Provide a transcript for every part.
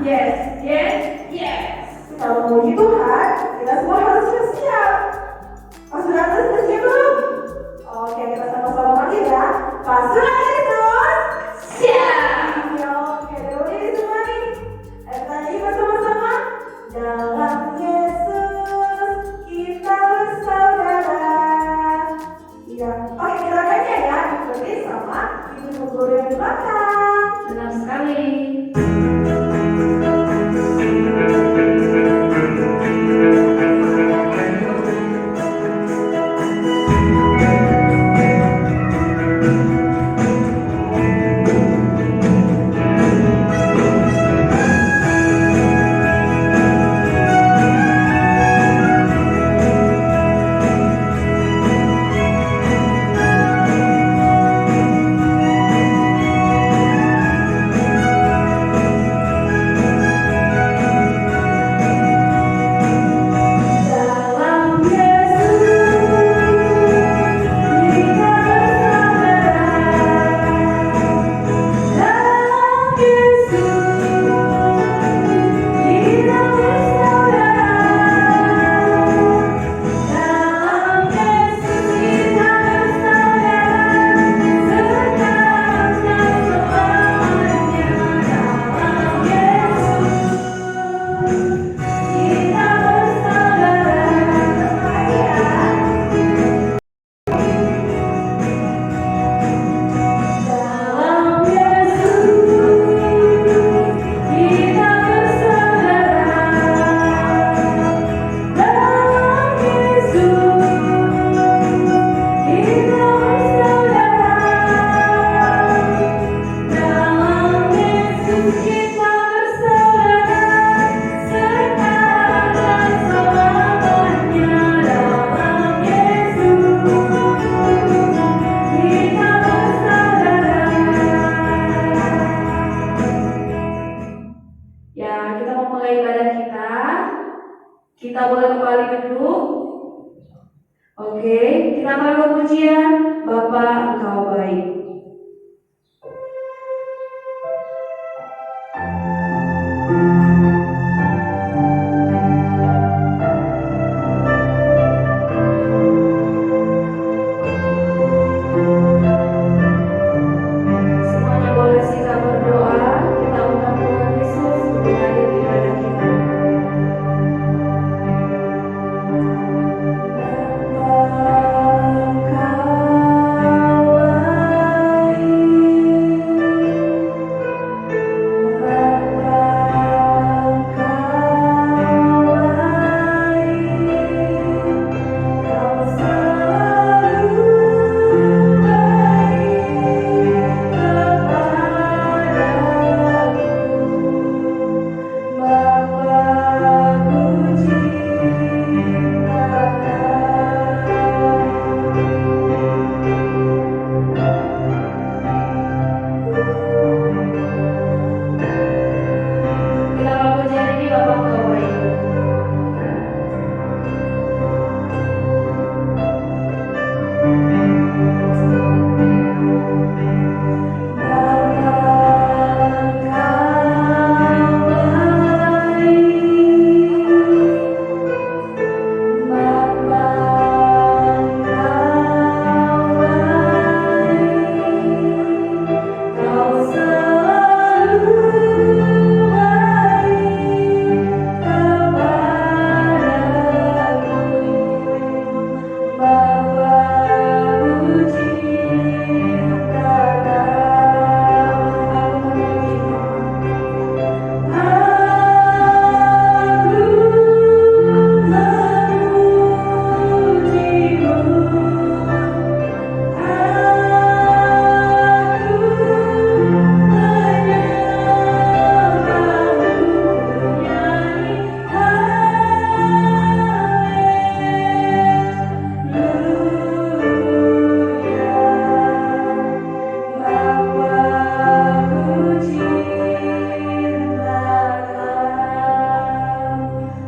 Yes, yes, yes. Kalau mau gitu Tuhan, kita semua harus siap. Pasukan sudah siap belum? Oke, kita sama-sama panggil ya. Pasukan Yesus Siap. ya, oke, udah berdiri semua nih. Tadi bersama-sama. Dalam Yesus kita bersaudara. Iya, oke, kita nyanyi ya. Berdiri sama ibu guru yang di belakang. Benar sekali. Kita boleh kembali duduk. Oke, kita mulai pujian Bapa Engkau baik. Semuanya boleh siap berdoa. Kita undang Tuhan Yesus untuk hadir di ibadah kita. Kita pujian ini Bapa Engkau baik.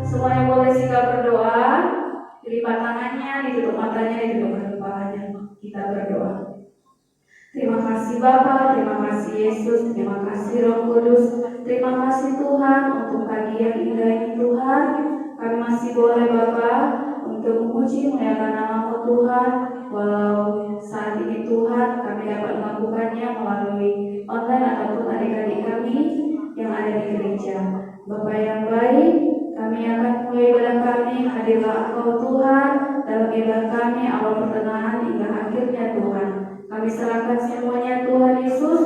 Semuanya boleh sikap berdoa, dilipat tangannya, ditutup matanya, ditutup kepalanya. Kita berdoa. Terima kasih Bapa, terima kasih Yesus, terima kasih Roh Kudus, Terima kasih Tuhan untuk pagi yang indah ini Tuhan. Kami masih boleh Bapa untuk memuji memuliakan nama-Mu Tuhan. Walau saat ini Tuhan kami dapat melakukannya melalui online ataupun adik-adik kami yang ada di gereja. Bapa yang baik, kami akan mulai ibadah kami. Hadirlah Engkau Tuhan dalam ibadah kami awal pertengahan hingga akhirnya Tuhan. Kami serahkan semuanya Tuhan Yesus,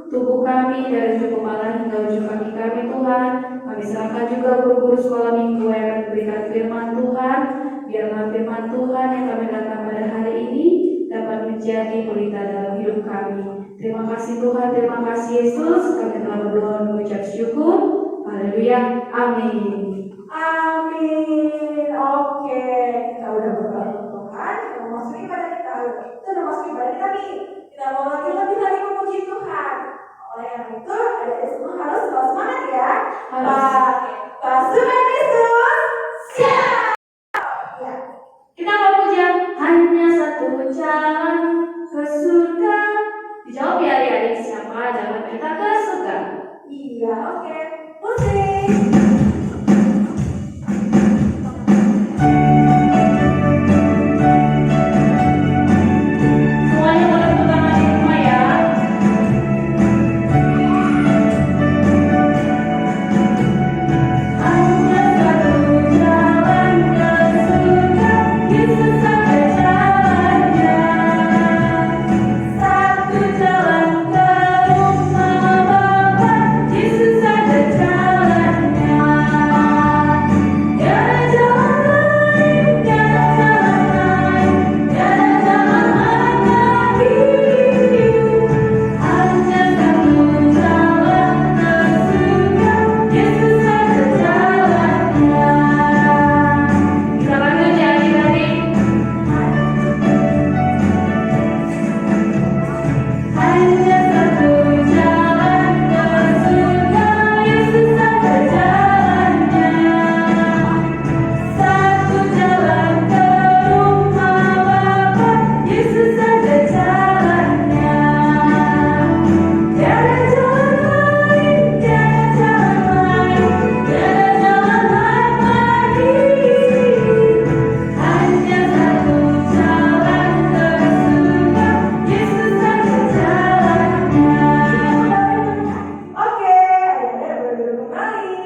tubuh kami dari ujung kepala hingga ujung kaki kami Tuhan. Kami serahkan juga guru-guru sekolah minggu yang akan memberikan firman Tuhan. Biarlah firman Tuhan yang kami datang pada hari ini dapat menjadi berita dalam hidup kami. Terima kasih Tuhan, terima kasih Yesus. Kami telah berdoa dan mengucap syukur. Haleluya, amin. Amin. Oke, kita udah berdoa untuk Tuhan. Kita mau masuk ibadah kita. Kita udah masuk ibadah kita nih. Kita mau lebih lagi memuji Tuhan. Oleh yang itu, ada semua harus selalu semangat ya. Pasukan Yesus, siap. Ya. Kita mau pujian hanya satu jalan ke surga. Dijawab ya adik-adik, siapa jalan kita ke surga? Iya, oke. Musik. Semuanya boleh tepuk tangan di rumah ya. Hanya satu jalan ke surga, Yesus ada jalannya. Satu jalan ke rumah Bapa, Yesus ada jalannya. Tiada jalan lain, tiada jalan lain, tiada jalan lain lagi. Hanya satu jalan ke surga, Yesus ada jalannya. Kita lanjut ya adik-adik. Hanya satu jalan ke surga, Yesus ada jalannya. Satu jalan ke rumah Bapa, Yesus ada jalannya. Tiada jalan lain, tiada jalan lain, tiada jalan lain lagi. Hanya satu jalan ke surga, Yesus ada jalannya. Oke, adik-adik boleh duduk kembali.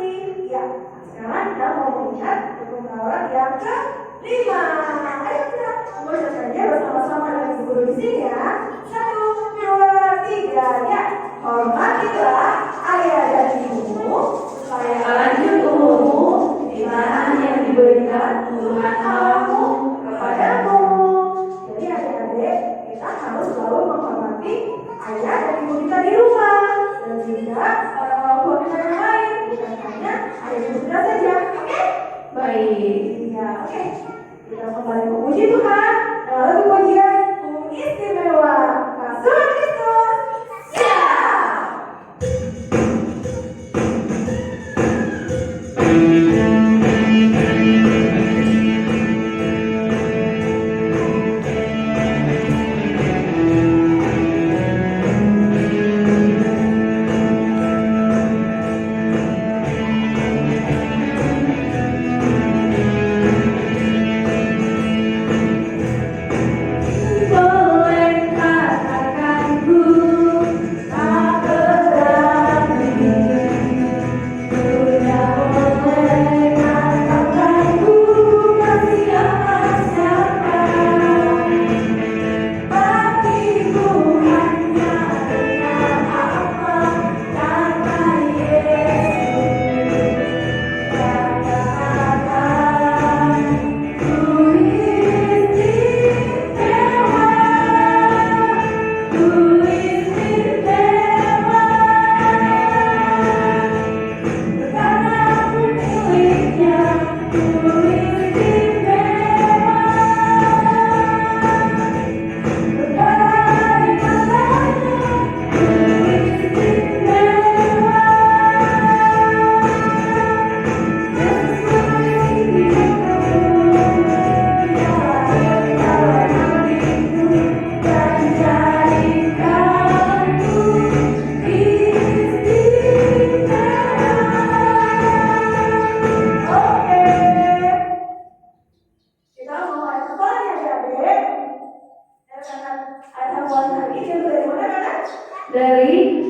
Ya, sekarang kita mau melihat perkumpulan yang ke-5. Ayo kita baca saja bersama-sama dengan guru di sini ya. 1, 2, 3, ya. Hormatilah ayah dan ibumu, supaya Lanjut umurmu di tanah yang diberikan Tuhan Allahmu kepadamu. Jadi adik-adik, kita harus selalu menghormati ayah dan ibu kita di rumah. Dan juga orang kita yang lain, bukan hanya ayah ibu kita saja. Oke? Baik. Ya, oke. Kita kembali memuji Tuhan. Lalu pujian istimewa. Pasukan Yesus, siap.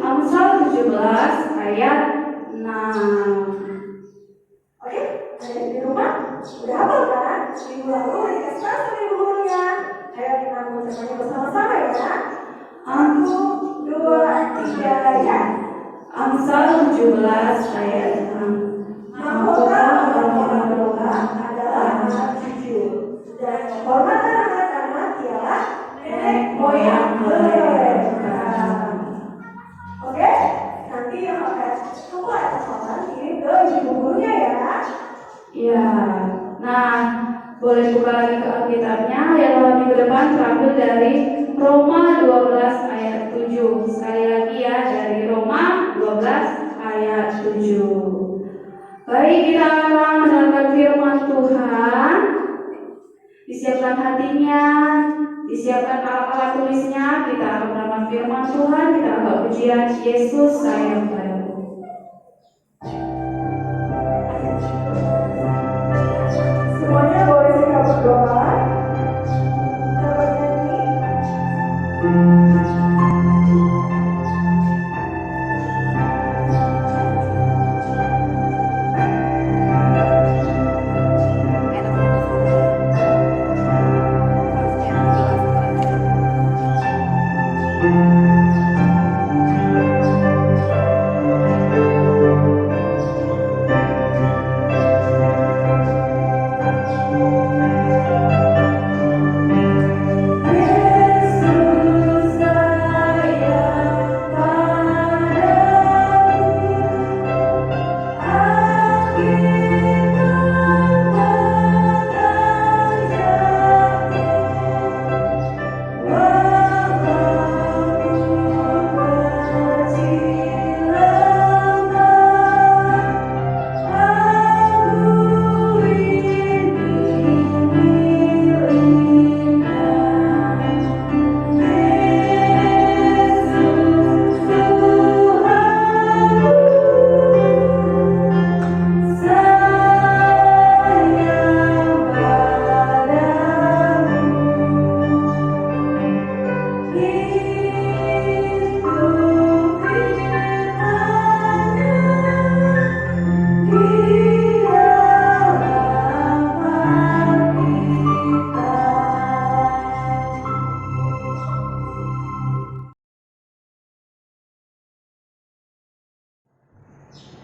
Amsal 17 ayat 6. Oke, ada di rumah? Udah hafal kan? Minggu lalu dikasih tahu sama ibu gurunya. Ayo kita mengucapkannya bersama-sama ya. 1, 2, 3, ya. Amsal 17 ayat 6. Mahkota orang-orang tua adalah anak cucu, dan kehormatan anak-anak ialah nenek moyang mereka. Oke, nanti yang akan coba hafal kirim ke ibu gurunya ya. Ya, nah boleh buka lagi ke Alkitabnya. Ayat minggu depan terambil dari Roma 12 ayat 7. Sekali lagi ya, dari Roma 12 ayat 7. Baik, kita akan mendengarkan firman Tuhan. Disiapkan hatinya, disiapkan alat-alat tulisnya. Kita akan mendengarkan firman Tuhan. Kita akan pujian Yesus sayang padaku. Semuanya boleh siap berdoa. Kita bernyanyi.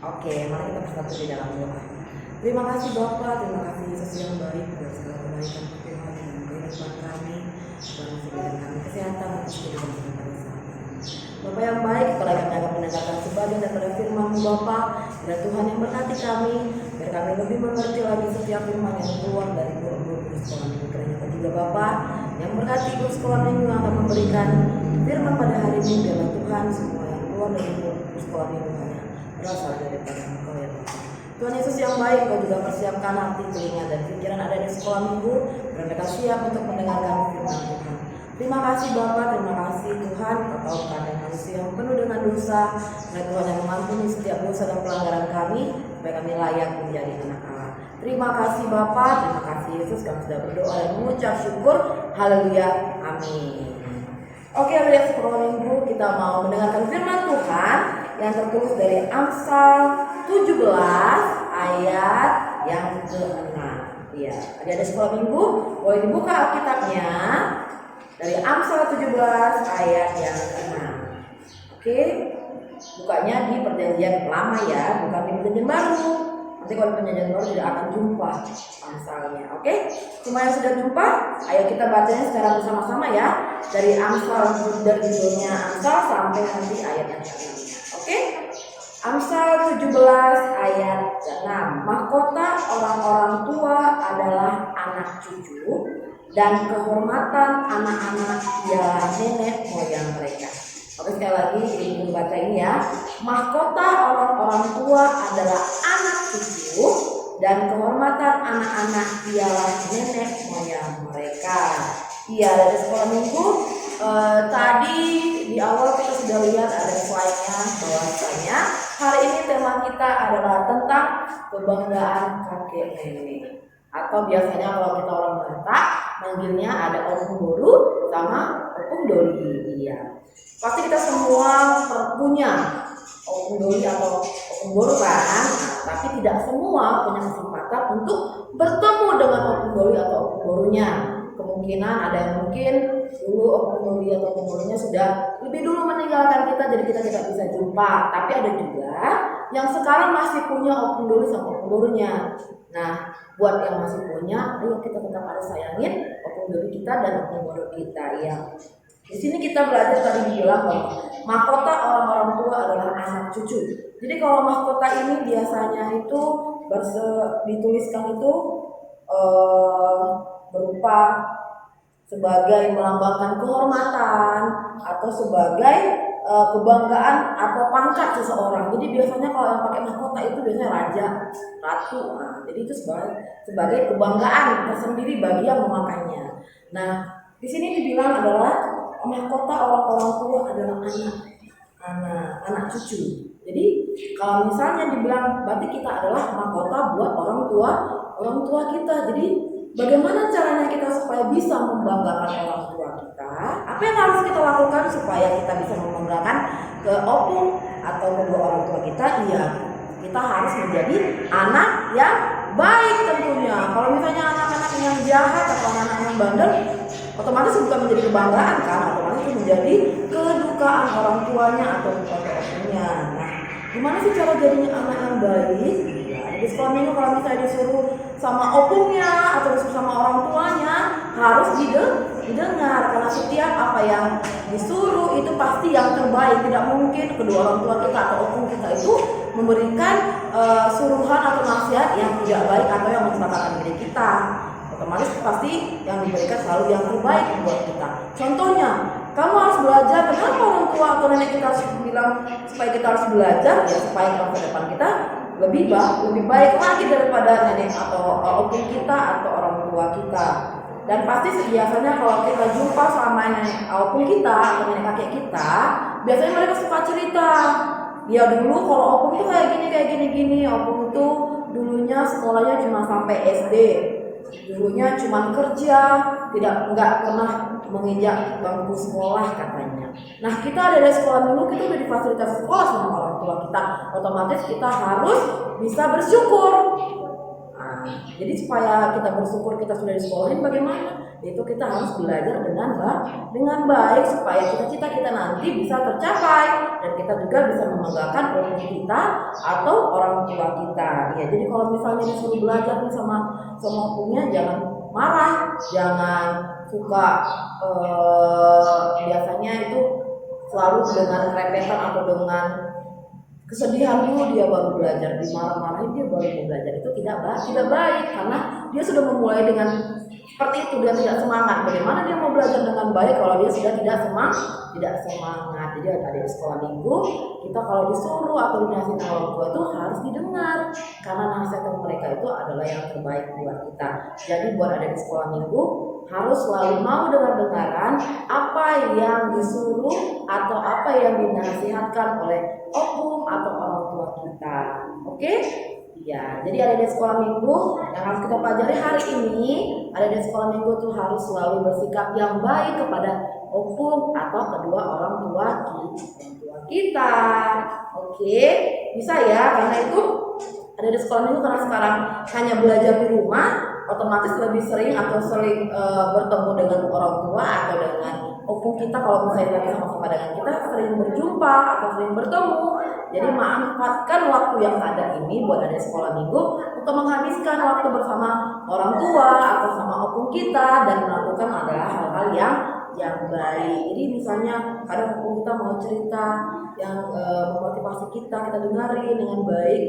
Oke, mari kita bersatu di dalam doa. Terima kasih Bapa, terima kasih Yesus yang baik buat segala kebaikan Tuhan dalam kehidupan kami, dalam segala kami kesehatan dan kehidupan kami pada saat ini. Bapa yang baik, kepala kami akan mendengarkan sebagian daripada firman-Mu Bapa, dan Tuhan yang berkati kami, biar kami lebih mengerti lagi setiap firman yang keluar dari guru-guru sekolah minggu. Kiranya juga Bapa yang berkati guru sekolah minggu yang akan memberikan firman pada hari ini, biarlah Tuhan semua yang keluar dari guru sekolah minggu berasal daripada Engkau ya Bapa. Tuhan Yesus yang baik, Kau juga persiapkan hati, telinga dan pikiran ada di sekolah minggu, dan mereka siap untuk mendengarkan firman Tuhan. Terima kasih Bapa, terima kasih Tuhan. Kau tahu keadaan manusia yang penuh dengan dosa, dan Tuhan yang mengampuni setiap dosa dan pelanggaran kami, supaya kami layak menjadi anak Allah. Terima kasih Bapa, terima kasih Yesus. Kami sudah berdoa dan mengucap syukur. Haleluya, amin. Oke, adik sekolah minggu, kita mau mendengarkan firman Tuhan yang tertulis dari Amsal 17 ayat yang ke-6. Iya, adik-adik sekolah minggu boleh dibuka Alkitabnya dari Amsal 17 ayat yang ke-6. Oke, bukanya di Perjanjian Lama ya, bukan di Perjanjian Baru. Nanti kalau Perjanjian Baru tidak akan jumpa Amsalnya. Oke, semua yang sudah jumpa, ayo kita bacanya secara bersama-sama ya. Dari Amsal, dari judulnya Amsal sampai nanti ayat yang ke-6. Oke, Amsal 17 ayat 6. Mahkota orang-orang tua adalah anak cucu, dan kehormatan anak-anak ialah nenek moyang mereka. Oke, sekali lagi ibu baca ini ya. Mahkota orang-orang tua adalah anak cucu, dan kehormatan anak-anak ialah nenek moyang mereka. Iya, dari sekolah minggu tadi di awal kita sudah lihat ada slide-nya bahwasanya hari ini tema kita adalah tentang kebanggaan kakek nenek, atau biasanya kalau kita orang Batak manggilnya ada om guru sama opung doli. Iya. Pasti kita semua punya opung doli atau opung boro kan. Nah, tapi tidak semua punya kesempatan untuk bertemu dengan opung doli atau opung boronya. Kemungkinan ada yang mungkin dulu opung doli atau opung boronya sudah lebih dulu meninggalkan kita, jadi kita tidak bisa jumpa. Tapi ada juga yang sekarang masih punya opung doli sama opung boronya. Nah, buat yang masih punya, ayo kita tetap harus sayangin opung doli kita dan opung boro kita ya. Di sini kita belajar tadi dibilang bahwa mahkota orang-orang tua adalah anak cucu. Jadi kalau mahkota ini biasanya itu dituliskan itu berupa sebagai melambangkan kehormatan atau sebagai kebanggaan atau pangkat seseorang. Jadi biasanya kalau yang pakai mahkota itu biasanya raja, ratu. Nah, jadi itu sebagai kebanggaan tersendiri bagi yang memakainya. Nah, di sini dibilang adalah mahkota orang-orang tua adalah anak cucu. Jadi kalau misalnya dibilang berarti kita adalah mahkota buat orang tua kita. Jadi bagaimana caranya kita supaya bisa membanggakan orang tua kita? Apa yang harus kita lakukan supaya kita bisa membanggakan ke opung atau kedua orang tua kita? Iya, kita harus menjadi anak yang baik tentunya. Kalau misalnya anak-anak yang jahat atau anak-anak yang bandel, otomatis bukan menjadi kebanggaan kan, otomatis itu menjadi kedukaan orang tuanya atau opungnya. Nah, gimana sih cara jadinya anak yang baik? Di sekolah minggu kalau misalnya disuruh sama opungnya atau disuruh sama orang tuanya harus didengar, karena setiap apa yang disuruh itu pasti yang terbaik. Tidak mungkin kedua orang tua kita atau opung kita itu memberikan suruhan atau nasihat yang tidak baik atau yang mencelakakan diri kita. Otomatis pasti yang diberikan selalu yang terbaik buat kita. Contohnya, kamu harus belajar. Kenapa orang tua atau nenek kita harus bilang supaya kita harus belajar? Ya supaya masa depan kita lebih baik lagi daripada nenek atau opung kita atau orang tua kita. Dan pasti biasanya kalau kita jumpa sama nenek opung kita atau nenek kakek kita, biasanya mereka suka cerita. Ya dulu kalau opung itu kayak gini. Opung itu dulunya sekolahnya cuma sampai SD. Dulunya cuma kerja, nggak pernah menginjak bangku sekolah katanya. Nah, kita ada di sekolah dulu, kita udah difasilitasi sekolah sama orang tua kita. Otomatis kita harus bisa bersyukur. Nah, jadi supaya kita bersyukur kita sudah disekolahin bagaimana? Itu kita harus belajar dengan baik supaya cita-cita kita nanti bisa tercapai dan kita juga bisa membanggakan orang kita atau orang tua kita. Ya, jadi kalau misalnya disuruh belajar nih sama opungnya, jangan marah, jangan suka biasanya itu selalu dengan repetan atau dengan kesedihan dulu dia baru belajar, dimarah-marahin dia baru mau belajar, itu tidak baik karena dia sudah memulai dengan seperti itu, dia tidak semangat. Bagaimana dia mau belajar dengan baik kalau dia sudah tidak semangat? Jadi ada di sekolah minggu kita kalau disuruh atau dinasihatin orang tua itu harus didengar karena nasihat mereka itu adalah yang terbaik buat kita. Jadi buat ada di sekolah minggu harus selalu mau dengar-dengaran apa yang disuruh atau apa yang dinasihatkan oleh opung atau orang tua kita. Oke? Ya, jadi ada di sekolah minggu yang harus kita pelajari hari ini. Ada di sekolah minggu tuh harus selalu bersikap yang baik kepada opung atau kedua orang tua kita. Oke, bisa ya, karena itu ada di sekolah minggu karena sekarang hanya belajar di rumah, otomatis lebih sering bertemu dengan orang tua atau dengan opung kita. Kalau misalnya lagi sama-sama dengan kita sering berjumpa atau sering bertemu. Jadi manfaatkan waktu yang ada ini buat ada sekolah minggu untuk menghabiskan waktu bersama orang tua atau sama opung kita dan melakukan adalah hal-hal yang baik. Jadi misalnya kadang opung kita mau cerita yang memotivasi kita dengarin dengan baik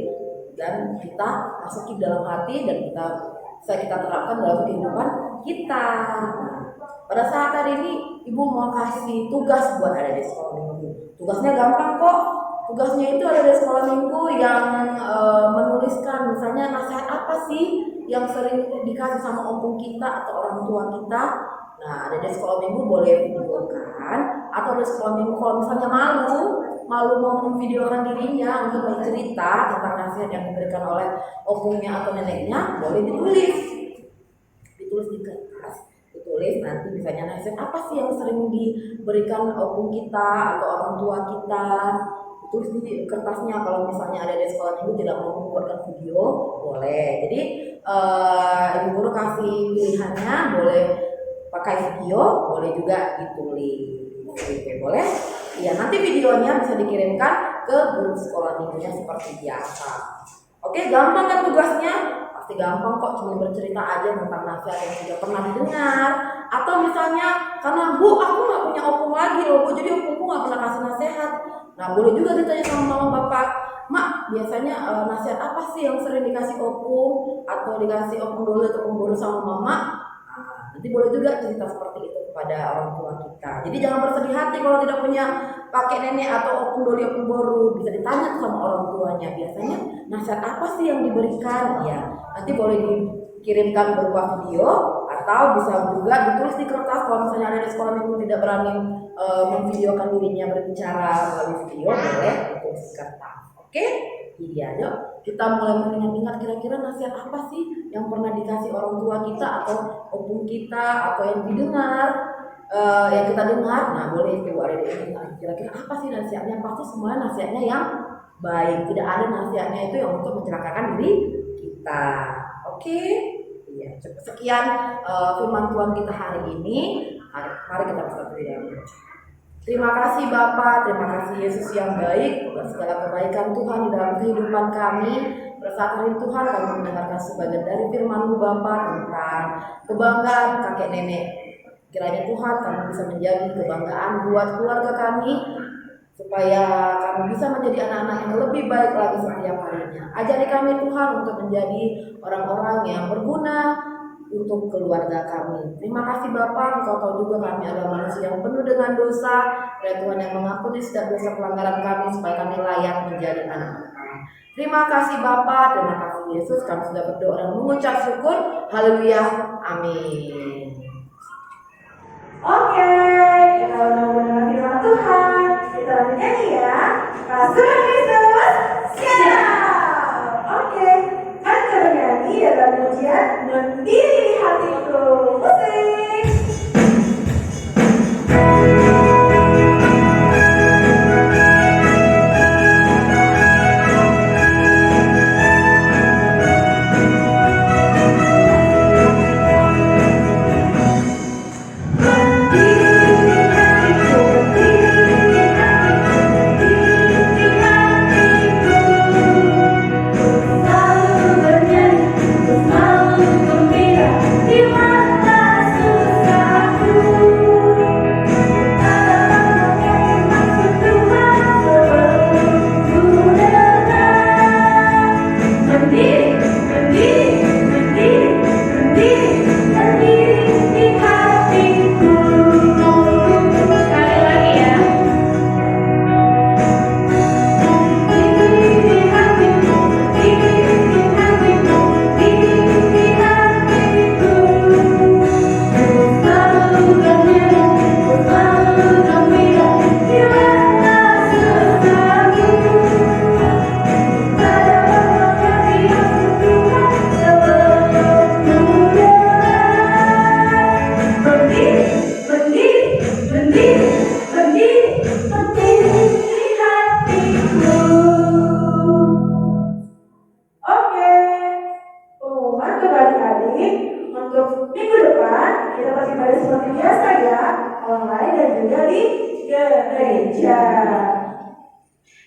dan kita masukin dalam hati dan kita terapkan dalam kehidupan kita. Pada saat hari ini ibu mau kasih tugas buat ada di sekolah minggu. Tugasnya gampang kok. Tugasnya itu ada di sekolah minggu yang menuliskan misalnya nasihat apa sih yang sering dikasih sama opung kita atau orang tua kita. Nah, ada di sekolah minggu boleh videokan atau di sekolah minggu kalau misalnya malu mau memvideokan dirinya untuk bercerita tentang nasihat yang diberikan oleh opungnya atau neneknya, boleh ditulis di kertas, nanti misalnya nasihat apa sih yang sering diberikan opung kita atau orang tua kita, tulis di kertasnya. Kalau misalnya ada di sekolah minggu tidak mau membuatkan video, boleh. Jadi ibu guru kasih pilihannya, boleh pakai video, boleh juga ditulis. Oke, boleh. Ya, nanti videonya bisa dikirimkan ke grup sekolah minggunya seperti biasa. Oke, gampang kan tugasnya? Pasti gampang kok, cuma bercerita aja tentang nasihat yang sudah pernah didengar. Atau misalnya, karena Bu, aku nggak punya opung lagi loh Bu, jadi opungku nggak pernah kasih nasihat. Nah, boleh juga ditanya sama mama bapak, Mak, biasanya nasihat apa sih yang sering dikasih opung atau dikasih opung dulu atau opung baru sama mama? Nah, nanti boleh juga cerita seperti itu kepada orang tua kita. Jadi jangan bersedih hati kalau tidak punya kakek nenek atau opung doli opung baru, bisa ditanya sama orang tuanya. Biasanya nasihat apa sih yang diberikan? Ya, nanti boleh dikirimkan berupa video atau bisa juga ditulis di kertas. Kalau misalnya ada di sekolah minggu tidak berani memvideokan dirinya berbicara melalui video, boleh ditulis di kertas. Oke? Iya, yuk kita mulai mengingat-ingat kira-kira nasihat apa sih yang pernah dikasih orang tua kita atau opung kita atau yang didengar, yang kita dengar. Nah, boleh itu ada di ingat kira-kira apa sih nasihatnya. Pasti semuanya nasihatnya yang baik, tidak ada nasihatnya itu yang untuk mencelakakan diri kita. Oke? Iya, sekian firman Tuhan kita hari ini. Mari kita bersatu di dalam doa. Terima kasih Bapa, terima kasih Yesus yang baik atas segala kebaikan Tuhan di dalam kehidupan kami. Pada hari Tuhan kami mendengarkan sebagian dari firman-Mu Bapa tentang kebanggaan kakek nenek. Kiranya Tuhan kami bisa menjadi kebanggaan buat keluarga kami, supaya kami bisa menjadi anak-anak yang lebih baik lagi setiap harinya. Ajari kami Tuhan untuk menjadi orang-orang yang berguna untuk keluarga kami. Terima kasih Bapa, Engkau tahu juga kami adalah manusia yang penuh dengan dosa, dan Tuhan yang mengampuni setiap dosa pelanggaran kami supaya kami layak menjadi anak-anak. Terima kasih Bapa, terima kasih Yesus, kami sudah berdoa dan mengucap syukur. Haleluya, amin. Oke, kita udah mendengar firman Tuhan. Kita lanjut nyanyi ya. Pastor Kristus, siap. Oke, mari kita bernyanyi dalam pujian Mendiri di Hatiku. Musik.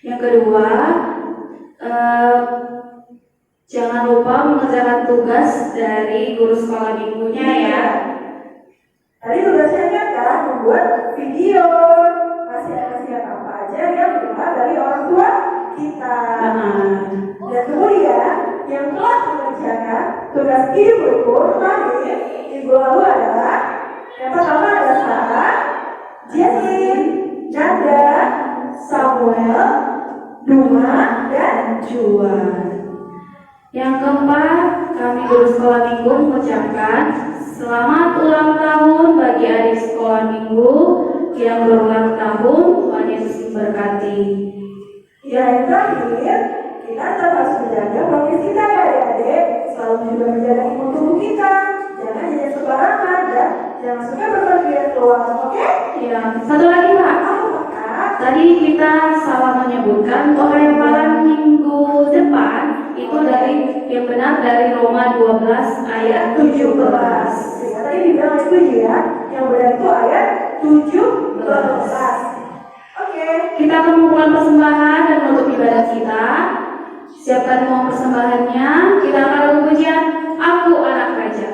Yang kedua, jangan lupa mengerjakan tugas dari guru sekolah minggunya ya. Tadi tugasnya kan membuat video nasihat-nasihat apa aja yang didengar dari orang tua kita. Dan kemudian yang telah mengerjakan tugas ibu kemarin minggu lalu adalah yang pertama adalah Sarah, Jesslyn, Nanda, Samuel, Duma, dan Juan. Yang keempat, kami guru sekolah minggu mengucapkan selamat ulang tahun bagi adik sekolah minggu yang berulang tahun. Tuhan Yesus memberkati. Ya, yang terakhir, kita tetap harus menjaga progres kita ya adik-adik. Selalu juga menjaga imun tubuh kita. Jangan jajan sembarangan dan Jangan suka berpergian keluar, oke? Ya, satu lagi Kak. Apa Kak? Tadi kita salah menyebutkan pengharapan minggu depan itu dari yang benar dari Roma 12 ayat 17. Ya, tadi dibilang ayat 7 ya. Yang benar itu ayat 17. Oke. Kita akan mengumpulkan persembahan dan menutup ibadah kita. Siapkan uang persembahannya. Kita akan lakukan pujian Aku Anak Raja.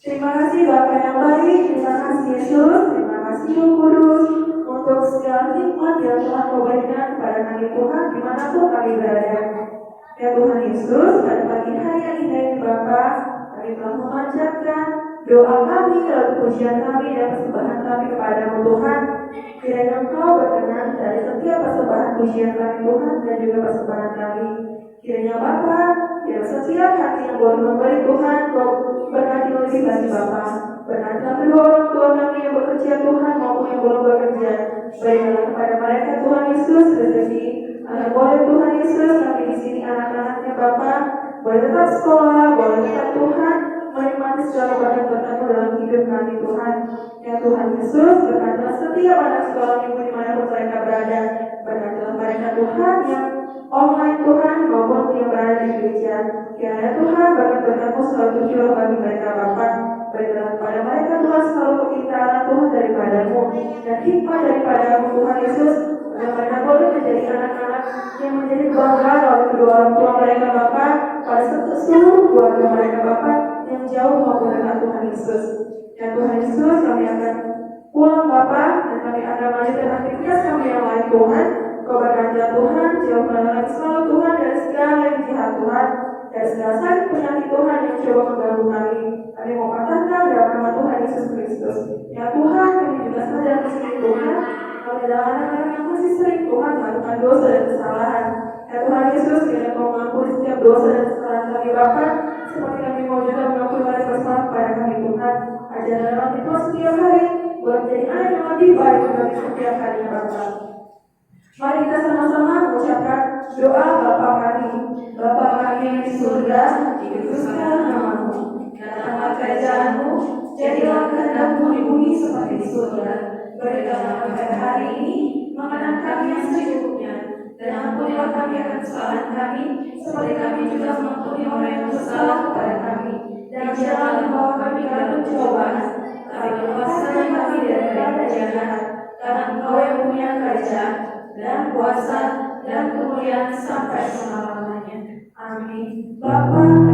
Terima kasih Bapak yang baik, terima kasih Yesus, terima kasih Roh Kudus untuk segala nikmat yang telah Kau berikan kepada kami Tuhan dimanapun kami berada. Ya Tuhan Yesus, pada pagi hari yang indah ini Bapa, kami telah memanjatkan doa kami, lalu pujian kami dan persembahan kami kepada-Mu Tuhan. Kiranya Engkau berkenan dari setiap persembahan pujian kami Tuhan dan juga persembahan kami. Kiranya Bapa, yang setiap hati yang boleh memberi Tuhan, Kau berkati lebih lagi Bapa. Berkatilah kedua orang tua kami yang bekerja Tuhan maupun yang belum bekerja. Berikanlah kepada mereka Tuhan Yesus rezeki. Agar boleh Tuhan Yesus kami di sini anak-anaknya Bapa boleh tetap sekolah, boleh tetap Tuhan menikmati segala berkat-Berkat-Mu dalam hidup kami Tuhan. Ya Tuhan Yesus, berkatilah setiap anak sekolah minggu dimanapun mereka berada. Berkatilah mereka Tuhan yang online Tuhan maupun yang berada di gereja. Kiranya Tuhan berkat-Berkat-Mu selalu tercurah bagi mereka Bapa. Berikanlah kepada mereka Tuhan selalu kepintaran Tuhan daripada-Mu dan hikmah daripada-Mu Tuhan Yesus. Agar mereka boleh menjadi anak-anak yang menjadi kebanggaan oleh kedua orang tua mereka Bapa pada seluruh keluarga mereka Bapa yang jauh maupun dekat Tuhan Yesus. Ya Tuhan Yesus, kami akan pulang Bapa dan kami akan melanjutkan aktivitas kami yang lain Tuhan. Kau berkatilah Tuhan, jauhkanlah kami selalu Tuhan dari segala yang jahat Tuhan, dari segala sakit penyakit Tuhan yang coba mengganggu kami. Kami mau katakan dalam nama Tuhan Yesus Kristus. Ya Tuhan, kami juga sadar di sini Tuhan, kami adalah anak-anak yang masih sering Tuhan melakukan dosa dan kesalahan. Ya Tuhan Yesus, kiranya Kau mengampuni setiap dosa dan kesalahan kami Bapa, seperti kami mau juga mengampuni oleh kesalahan kepada kami Tuhan. Ajarlah kami Tuhan setiap hari, buat menjadi anak yang lebih baik bagi setiap harinya Bapa. Mari kita sama-sama mengucapkan doa Bapa kami. Bapa kami yang di surga, dikuduskanlah nama-Mu. Datanglah kerajaan-Mu, jadilah kehendak-Mu di bumi seperti di surga. Berikanlah kami pada hari ini makanan kami yang secukupnya, dan ampunilah kami akan kesalahan kami, seperti kami juga mengampuni orang yang bersalah kepada kami. Dan jangan membawa kami ke dalam pencobaan, tapi lepaskanlah kami dari jahat. Karena Engkau yang punya kerajaan dan kuasa dan kemuliaan sampai selama-lamanya. Amin. Bapa